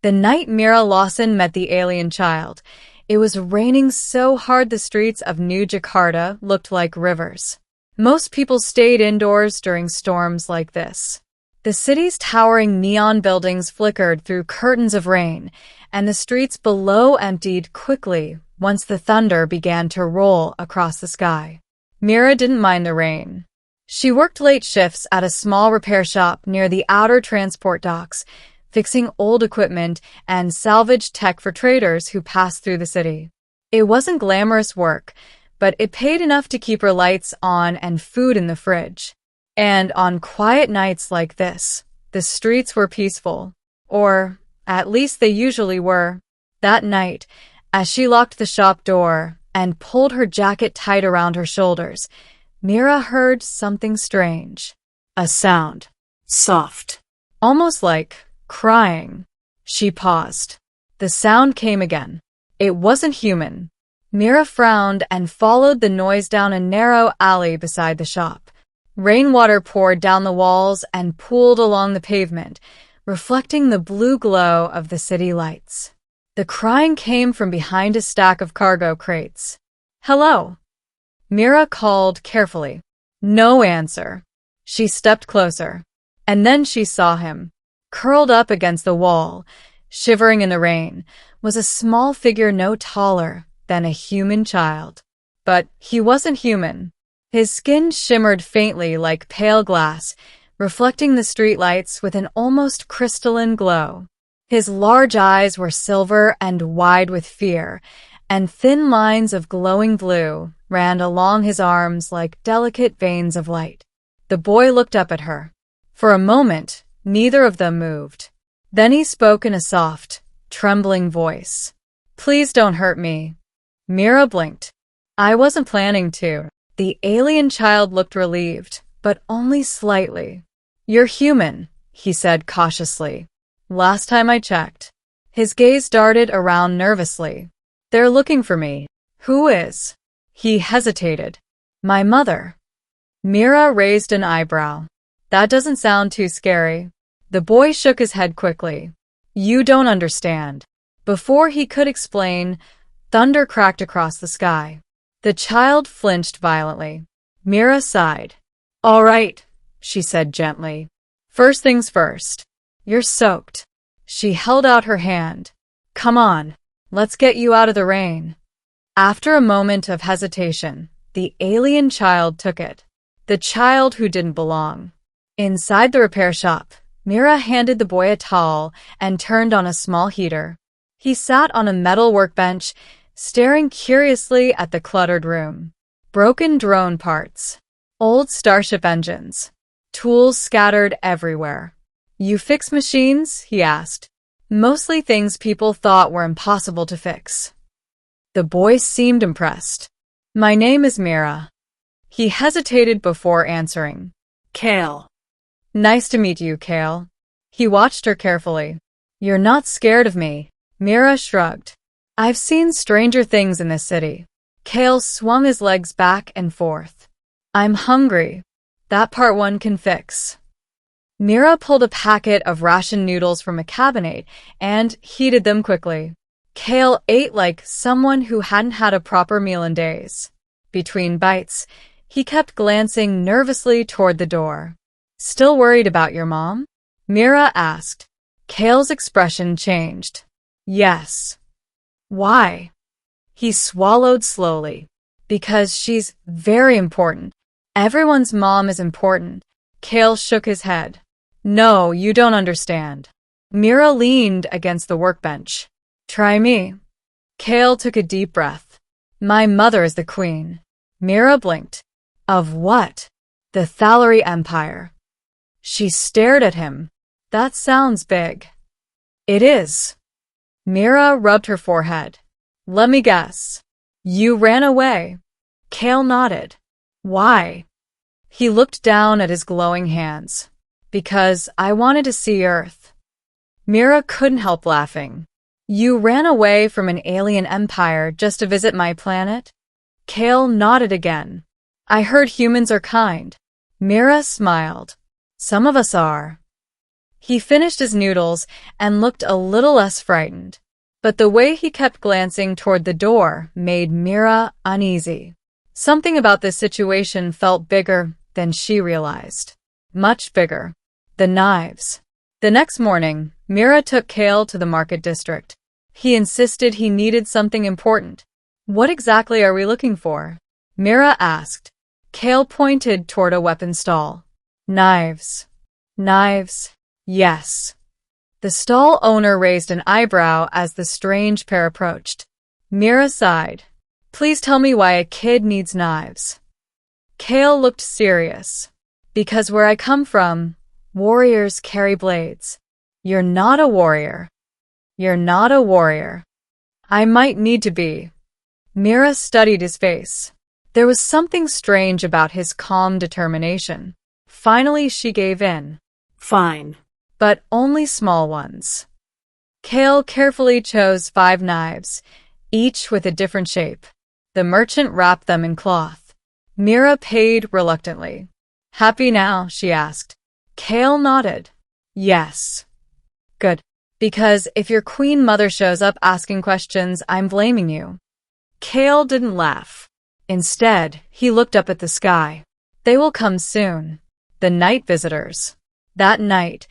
The night Mira Lawson met the alien child, it was raining so hard the streets of New Jakarta looked like rivers. Most people stayed indoors during storms like this. The city's towering neon buildings flickered through curtains of rain, and the streets below emptied quickly once the thunder began to roll across the sky. Mira didn't mind the rain. She worked late shifts at a small repair shop near the outer transport docks, fixing old equipment and salvage tech for traders who passed through the city. It wasn't glamorous work, but it paid enough to keep her lights on and food in the fridge. And on quiet nights like this, the streets were peaceful. Or, at least they usually were. That night, as she locked the shop door and pulled her jacket tight around her shoulders, Mira heard something strange. A sound. Soft. Almost like crying. She paused. The sound came again. It wasn't human. Mira frowned and followed the noise down a narrow alley beside the shop. Rainwater poured down the walls and pooled along the pavement, reflecting the blue glow of the city lights. The crying came from behind a stack of cargo crates. "Hello?" Mira called carefully. No answer. She stepped closer. And then she saw him. Curled up against the wall, shivering in the rain, was a small figure no taller than a human child. But he wasn't human. His skin shimmered faintly like pale glass, reflecting the streetlights with an almost crystalline glow. His large eyes were silver and wide with fear, and thin lines of glowing blue ran along his arms like delicate veins of light. The boy looked up at her. For a moment, neither of them moved. Then he spoke in a soft, trembling voice. "Please don't hurt me." Mira blinked. "I wasn't planning to." The alien child looked relieved, but only slightly. "You're human," he said cautiously. "Last time I checked." His gaze darted around nervously. "They're looking for me." "Who is?" He hesitated. "My mother." Mira raised an eyebrow. "That doesn't sound too scary." The boy shook his head quickly. "You don't understand." Before he could explain, thunder cracked across the sky. The child flinched violently. Mira sighed. "All right," she said gently. "First things first. You're soaked." She held out her hand. "Come on, let's get you out of the rain." After a moment of hesitation, the alien child took it. The child who didn't belong. Inside the repair shop, Mira handed the boy a towel and turned on a small heater. He sat on a metal workbench, staring curiously at the cluttered room. Broken drone parts. Old starship engines. Tools scattered everywhere. "You fix machines?" he asked. "Mostly things people thought were impossible to fix." The boy seemed impressed. "My name is Mira." He hesitated before answering. "Kale." "Nice to meet you, Kale." He watched her carefully. "You're not scared of me." Mira shrugged. "I've seen stranger things in this city." Kale swung his legs back and forth. "I'm hungry. That part one can fix." Mira pulled a packet of ration noodles from a cabinet and heated them quickly. Kale ate like someone who hadn't had a proper meal in days. Between bites, he kept glancing nervously toward the door. "Still worried about your mom?" Mira asked. Kale's expression changed. "Yes." "Why?" He swallowed slowly. "Because she's very important. Everyone's mom is important." Kale shook his head. "No, you don't understand." Mira leaned against the workbench. "Try me." Kale took a deep breath. "My mother is the queen." Mira blinked. "Of what?" "The Thallery Empire." She stared at him. "That sounds big." "It is." Mira rubbed her forehead. "Let me guess. You ran away." Kale nodded. "Why?" He looked down at his glowing hands. "Because I wanted to see Earth." Mira couldn't help laughing. "You ran away from an alien empire just to visit my planet?" Kale nodded again. "I heard humans are kind." Mira smiled. "Some of us are." He finished his noodles and looked a little less frightened. But the way he kept glancing toward the door made Mira uneasy. Something about this situation felt bigger than she realized. Much bigger. The knives. The next morning, Mira took Kale to the market district. He insisted he needed something important. What exactly are we looking for? Mira asked. Kale pointed toward a weapon stall. Knives. Knives. Yes. The stall owner raised an eyebrow as the strange pair approached. Mira sighed. Please tell me why a kid needs knives. Kale looked serious. Because where I come from, warriors carry blades. You're not a warrior. You're not a warrior. I might need to be. Mira studied his face. There was something strange about his calm determination. Finally, she gave in. Fine. But only small ones. Kale carefully chose 5 knives, each with a different shape. The merchant wrapped them in cloth. Mira paid reluctantly. Happy now? She asked. Kale nodded. Yes. Good. Because if your queen mother shows up asking questions, I'm blaming you. Kale didn't laugh. Instead, he looked up at the sky. They will come soon. The night visitors. That night,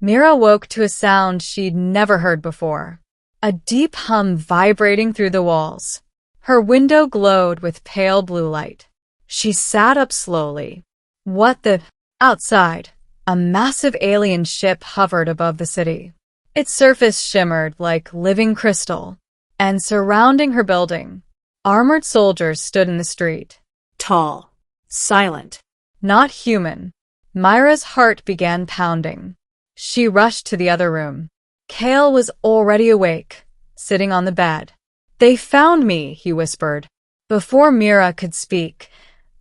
Mira woke to a sound she'd never heard before. A deep hum vibrating through the walls. Her window glowed with pale blue light. She sat up slowly. What the? Outside, a massive alien ship hovered above the city. Its surface shimmered like living crystal. And surrounding her building, armored soldiers stood in the street. Tall. Silent. Not human. Myra's heart began pounding. She rushed to the other room. Kale was already awake, sitting on the bed. They found me, he whispered. Before Mira could speak,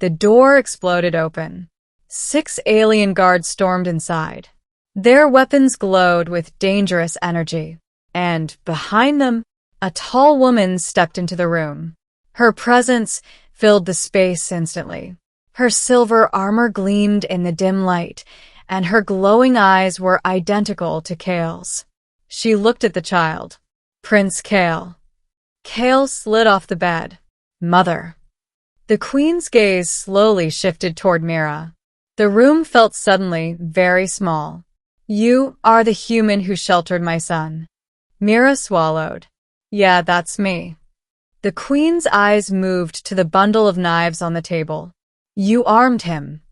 the door exploded open. 6 alien guards stormed inside. Their weapons glowed with dangerous energy. And behind them, a tall woman stepped into the room. Her presence filled the space instantly. Her silver armor gleamed in the dim light, and her glowing eyes were identical to Kale's. She looked at the child. Prince Kale. Kale slid off the bed. Mother. The queen's gaze slowly shifted toward Mira. The room felt suddenly very small. You are the human who sheltered my son. Mira swallowed. Yeah, that's me. The queen's eyes moved to the bundle of knives on the table. You armed him.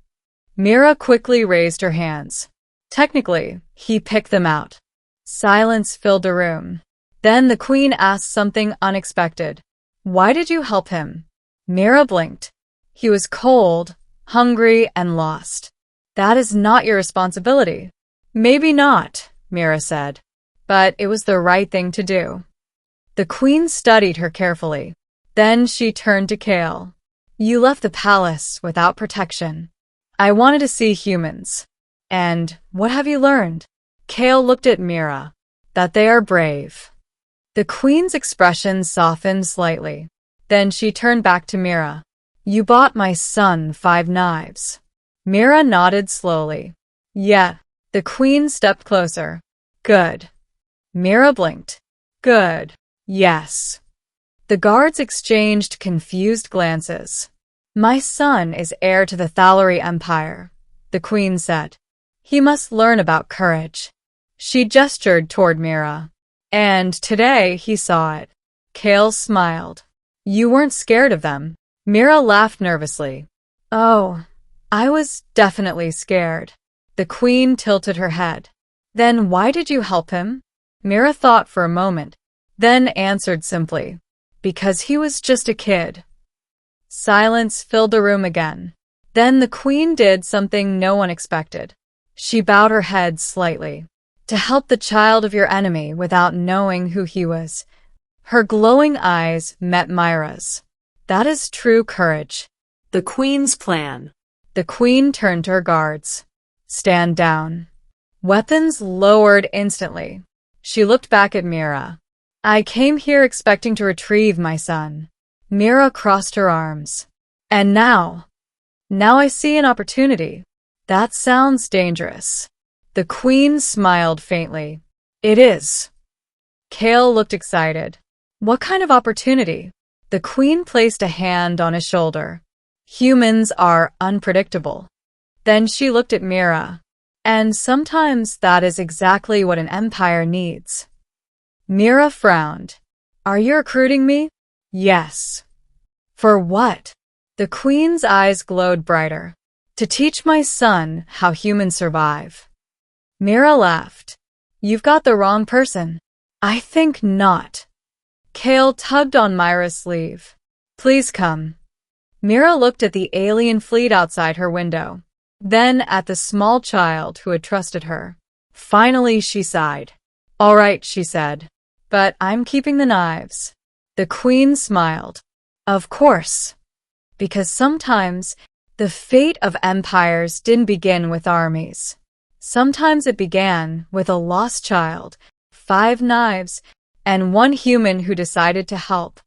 Mira quickly raised her hands. Technically, he picked them out. Silence filled the room. Then the queen asked something unexpected. Why did you help him? Mira blinked. He was cold, hungry, and lost. That is not your responsibility. Maybe not, Mira said. But it was the right thing to do. The queen studied her carefully. Then she turned to Kale. You left the palace without protection. I wanted to see humans. And what have you learned? Kale looked at Mira. That they are brave. The queen's expression softened slightly. Then she turned back to Mira. You bought my son 5 knives. Mira nodded slowly. Yeah. The queen stepped closer. Good. Mira blinked. Good. Yes. The guards exchanged confused glances. My son is heir to the Thallery Empire, the queen said. He must learn about courage. She gestured toward Mira. And today he saw it. Kale smiled. You weren't scared of them. Mira laughed nervously. Oh, I was definitely scared. The queen tilted her head. Then why did you help him? Mira thought for a moment, then answered simply. Because he was just a kid. Silence filled the room again. Then the queen did something no one expected. She bowed her head slightly. To help the child of your enemy without knowing who he was. Her glowing eyes met Myra's. That is true courage. The queen's plan. The queen turned to her guards. Stand down. Weapons lowered instantly. She looked back at Mira. I came here expecting to retrieve my son. Mira crossed her arms. And now I see an opportunity. That sounds dangerous. The queen smiled faintly. It is. Kale looked excited. What kind of opportunity? The queen placed a hand on his shoulder. Humans are unpredictable. Then she looked at Mira. And sometimes that is exactly what an empire needs. Mira frowned. Are you recruiting me? Yes. For what? The queen's eyes glowed brighter. To teach my son how humans survive. Mira laughed. You've got the wrong person. I think not. Kale tugged on Myra's sleeve. Please come. Mira looked at the alien fleet outside her window, then at the small child who had trusted her. Finally, she sighed. All right, she said, but I'm keeping the knives. The queen smiled. Of course. Because sometimes the fate of empires didn't begin with armies. Sometimes it began with a lost child, 5 knives, and 1 human who decided to help.